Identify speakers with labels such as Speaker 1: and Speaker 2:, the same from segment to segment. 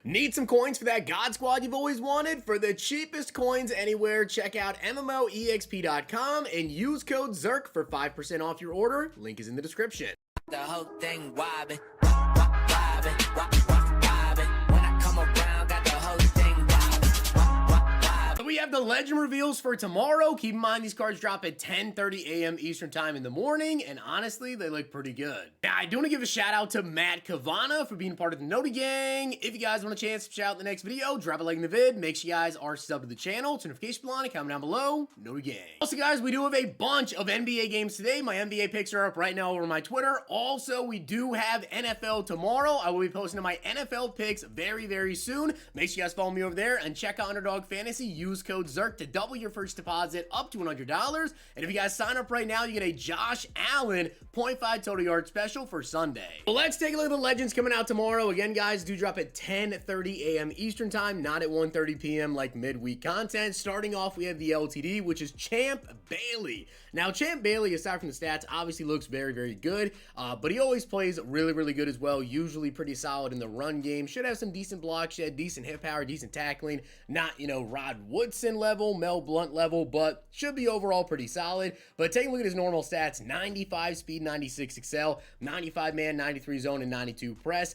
Speaker 1: Need some coins for that God Squad you've always wanted? For the cheapest coins anywhere, check out MMOEXP.com and use code ZERK for 5% off your order. Link is in the description.
Speaker 2: The whole thing wobbin', wobbin', wobbin'. When I come around, got the whole thing wobbin'.
Speaker 1: We have the legend reveals for tomorrow. Keep in mind these cards drop at 10:30 a.m. Eastern time in the morning, and honestly, they look pretty good. Now, I do want to give a shout out to Matt Cavana for being part of the Noti Gang. If you guys want a chance to shout out in the next video, drop a like in the vid. Make sure you guys are subbed to the channel. Turn notification bell on and comment down below. Noti Gang. Also, guys, we do have a bunch of NBA games today. My NBA picks are up right now over my Twitter. Also, we do have NFL tomorrow. I will be posting my NFL picks very, very soon. Make sure you guys follow me over there and check out Underdog Fantasy. Use code ZERK to double your first deposit up to $100. And if you guys sign up right now, you get a Josh Allen 0.5 total yard special for Sunday. But let's take a look at the legends coming out tomorrow. Again, guys, do drop at 10:30 a.m. Eastern time, not at 1:30 p.m. like midweek content. Starting off, we have the LTD, which is Champ Bailey. Now, Champ Bailey, aside from the stats, obviously looks very, very good, but he always plays really, really good as well. Usually pretty solid in the run game. Should have some decent block shed, decent hit power, decent tackling. Not, Rod Woodson level, Mel Blunt level, but should be overall pretty solid. But taking a look at his normal stats, 95 speed, 96 excel, 95 man, 93 zone, and 92 press.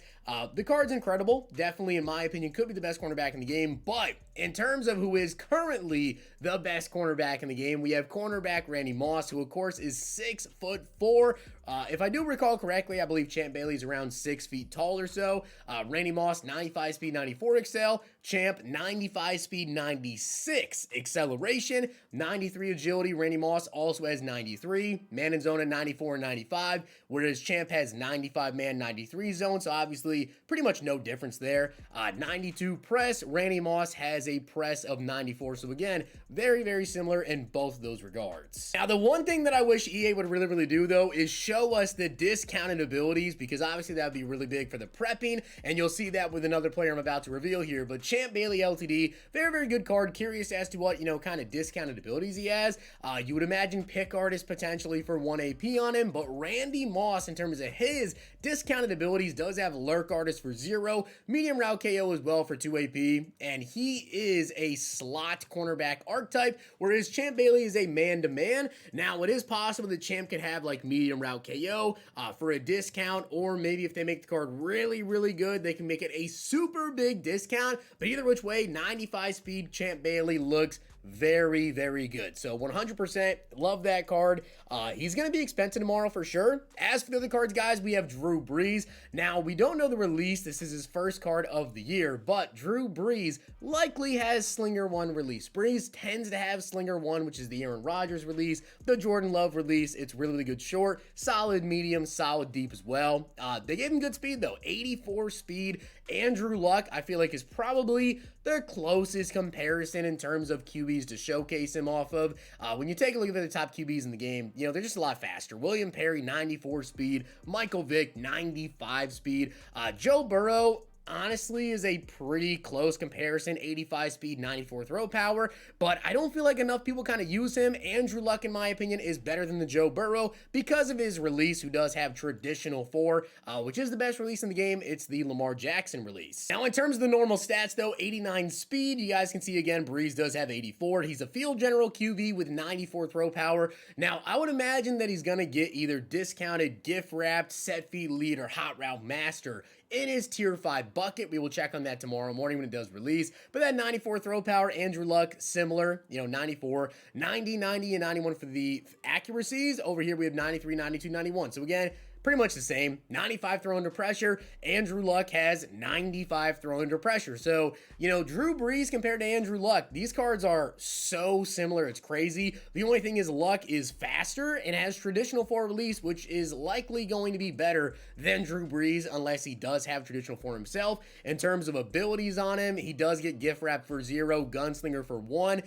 Speaker 1: The card's incredible. Definitely, in my opinion, could be the best cornerback in the game. But in terms of who is currently the best cornerback in the game, we have cornerback Randy Moss, who of course is 6'4". If I do recall correctly, I believe Champ Bailey's around 6 feet tall or so. Randy Moss, 95 speed, 94 excel. Champ, 95 speed, 96 acceleration, 93 agility. Randy Moss also has 93. Man in zone at 94 and 95, whereas Champ has 95 man, 93 zone. So obviously pretty much no difference there. 92 press. Randy Moss has a press of 94. So again, very, very similar in both of those regards. Now, the one thing that I wish EA would really do though is show us the discounted abilities, because obviously that would be really big for the prepping, and you'll see that with another player I'm about to reveal here. But Champ Bailey LTD, very, very good card. Curious as to what, kind of discounted abilities he has. You would imagine pick artist potentially for 1 AP on him, but Randy Moss, in terms of his discounted abilities, does have lurk artist for 0, medium route KO as well for 2 AP, and he is a slot cornerback archetype, whereas Champ Bailey is a man-to-man. Now, it is possible that Champ could have like medium route KO for a discount, or maybe if they make the card really, really good, they can make it a super big discount. But either which way, 95 speed Champ Bailey looks very, very good. So 100% love that card. He's going to be expensive tomorrow for sure. As for the other cards, guys, we have Drew Brees. Now, we don't know the release. This is his first card of the year, but Drew Brees likely has Slinger 1 release. Brees tends to have Slinger 1, which is the Aaron Rodgers release, the Jordan Love release. It's really, really good short, solid medium, solid deep as well. They gave him good speed though, 84 speed. Andrew Luck, I feel like, is probably the closest comparison in terms of QBs to showcase him off of. When you take a look at the top QBs in the game, they're just a lot faster. William Perry, 94 speed. Michael Vick, 95 speed. Joe Burrow, honestly, is a pretty close comparison, 85 speed, 94 throw power, but I don't feel like enough people kind of use him. Andrew Luck, in my opinion, is better than the Joe Burrow because of his release, who does have traditional 4, which is the best release in the game. It's the Lamar Jackson release. Now, in terms of the normal stats though, 89 speed, you guys can see again, Brees does have 84. He's a field general QB with 94 throw power. Now, I would imagine that he's gonna get either discounted, gift wrapped, set feet lead, or hot route master in his tier 5 bucket. We will check on that tomorrow morning when it does release. But that 94 throw power, Andrew Luck, similar, 94, 90, 90, and 91 for the accuracies. Over here, we have 93, 92, 91. So again, pretty much the same. 95 throw under pressure. Andrew Luck has 95 throw under pressure. So, Drew Brees compared to Andrew Luck, these cards are so similar. It's crazy. The only thing is Luck is faster and has traditional 4 release, which is likely going to be better than Drew Brees unless he does have traditional 4 himself. In terms of abilities on him, he does get gift wrap for 0, gunslinger for 1.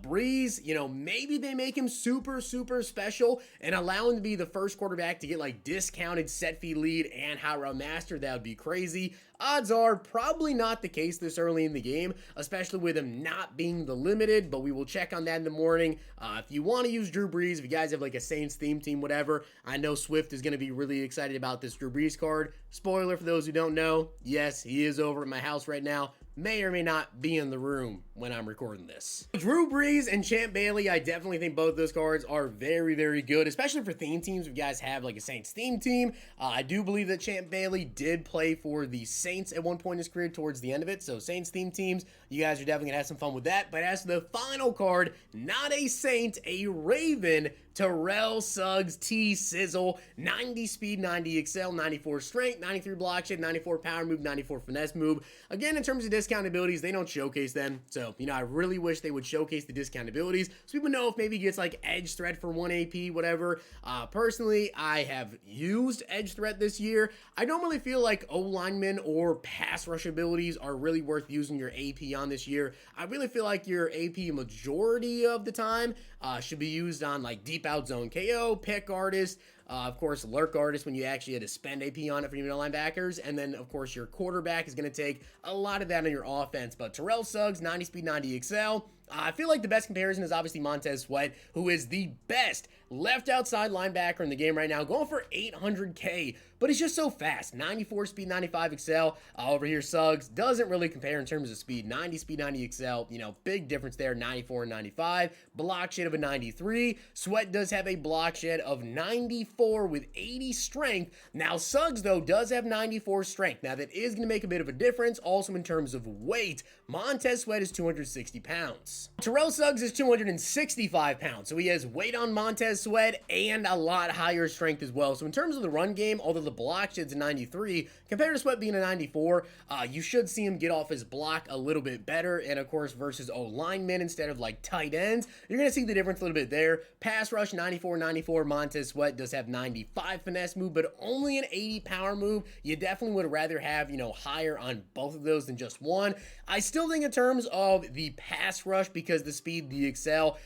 Speaker 1: Brees, maybe they make him super, super special and allow him to be the first quarterback to get like disc discounted set fee lead and hot route master, that would be crazy. Odds are probably not the case this early in the game, especially with him not being the limited, but we will check on that in the morning. If you want to use Drew Brees, if you guys have like a Saints theme team, whatever, I know Swift is going to be really excited about this Drew Brees card. Spoiler for those who don't know, yes, he is over at my house right now. May or may not be in the room when I'm recording this. Drew Brees and Champ Bailey, I definitely think both those cards are very, very good, especially for theme teams. If you guys have like a Saints theme team, I do believe that Champ Bailey did play for the Saints at one point in his career towards the end of it. So Saints theme teams, you guys are definitely gonna have some fun with that. But as for the final card, not a Saint, a Raven, Terrell Suggs T Sizzle, 90 speed, 90 excel, 94 strength, 93 block shed, 94 power move, 94 finesse move. Again, in terms of discount abilities, they don't showcase them. So, you know, I really wish they would showcase the discount abilities so people know if maybe he gets like edge threat for 1 AP, whatever. Personally, I have used edge threat this year. I don't really feel like O-lineman or pass rush abilities are really worth using your AP on this year. I really feel like your AP majority of the time should be used on like deep out zone KO, pick artist, of course, lurk artist when you actually had to spend AP on it for your middle linebackers. And then, of course, your quarterback is going to take a lot of that on your offense. But Terrell Suggs, 90 speed, 90 excel. I feel like the best comparison is obviously Montez Sweat, who is the best left outside linebacker in the game right now, going for 800K, but he's just so fast. 94 speed, 95 excel. Over here, Suggs doesn't really compare in terms of speed. 90 speed, 90 excel, you know, big difference there, 94 and 95. Block shed of a 93. Sweat does have a block shed of 94 with 80 strength. Now, Suggs, though, does have 94 strength. Now, that is going to make a bit of a difference. Also, in terms of weight, Montez Sweat is 260 pounds. Terrell Suggs is 265 pounds, so he has weight on Montez Sweat and a lot higher strength as well. So in terms of the run game, although the block shed's a 93, compared to Sweat being a 94, you should see him get off his block a little bit better. And of course, versus O-linemen instead of like tight ends, you're going to see the difference a little bit there. Pass rush, 94. Montez Sweat does have 95 finesse move, but only an 80 power move. You definitely would rather have, you know, higher on both of those than just one. I still think in terms of the pass rush, because the speed, the excel,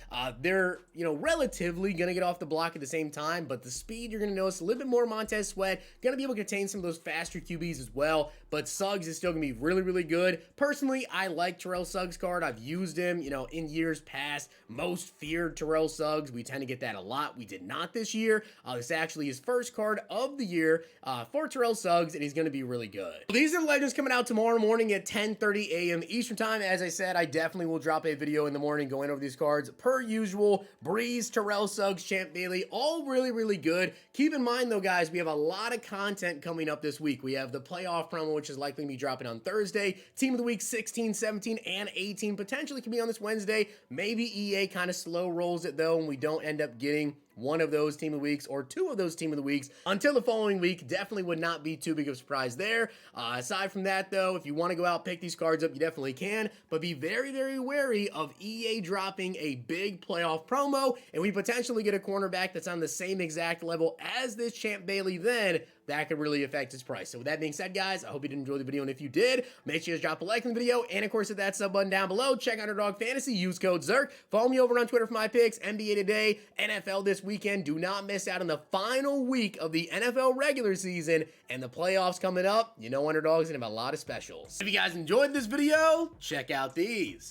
Speaker 1: they're, you know, relatively going to get off the block at the same time, but the speed, you're going to notice a little bit more Montez Sweat, going to be able to contain some of those faster QBs as well, but Suggs is still going to be really, really good. Personally, I like Terrell Suggs card. I've used him, you know, in years past. Most feared Terrell Suggs. We tend to get that a lot. We did not this year. This actually his first card of the year for Terrell Suggs, and he's going to be really good. These are the legends coming out tomorrow morning at 10:30 a.m. Eastern time. As I said, I definitely will drop a video in the morning going over these cards per usual. Brees, Terrell Suggs, Champ Bailey, all really, really good. Keep in mind though, guys, we have a lot of content coming up this week. We have the playoff promo, which is likely to be dropping on Thursday. Team of the week 16, 17, and 18 potentially can be on this Wednesday. Maybe EA kind of slow rolls it though, and we don't end up getting one of those team of the weeks or two of those team of the weeks until the following week. Definitely would not be too big of a surprise there. Aside from that though, if you want to go out, pick these cards up, you definitely can, but be very, very wary of EA dropping a big playoff promo and we potentially get a cornerback that's on the same exact level as this Champ Bailey, then that could really affect his price. So with that being said, guys, I hope you did enjoy the video, and if you did, make sure you drop a like on the video, and of course hit that sub button down below. Check out Underdog Fantasy, use code ZERK. Follow me over on Twitter for my picks, NBA today, NFL this weekend. Do not miss out on the final week of the NFL regular season and the playoffs coming up. You know Underdog's gonna have a lot of specials. If you guys enjoyed this video, check out these.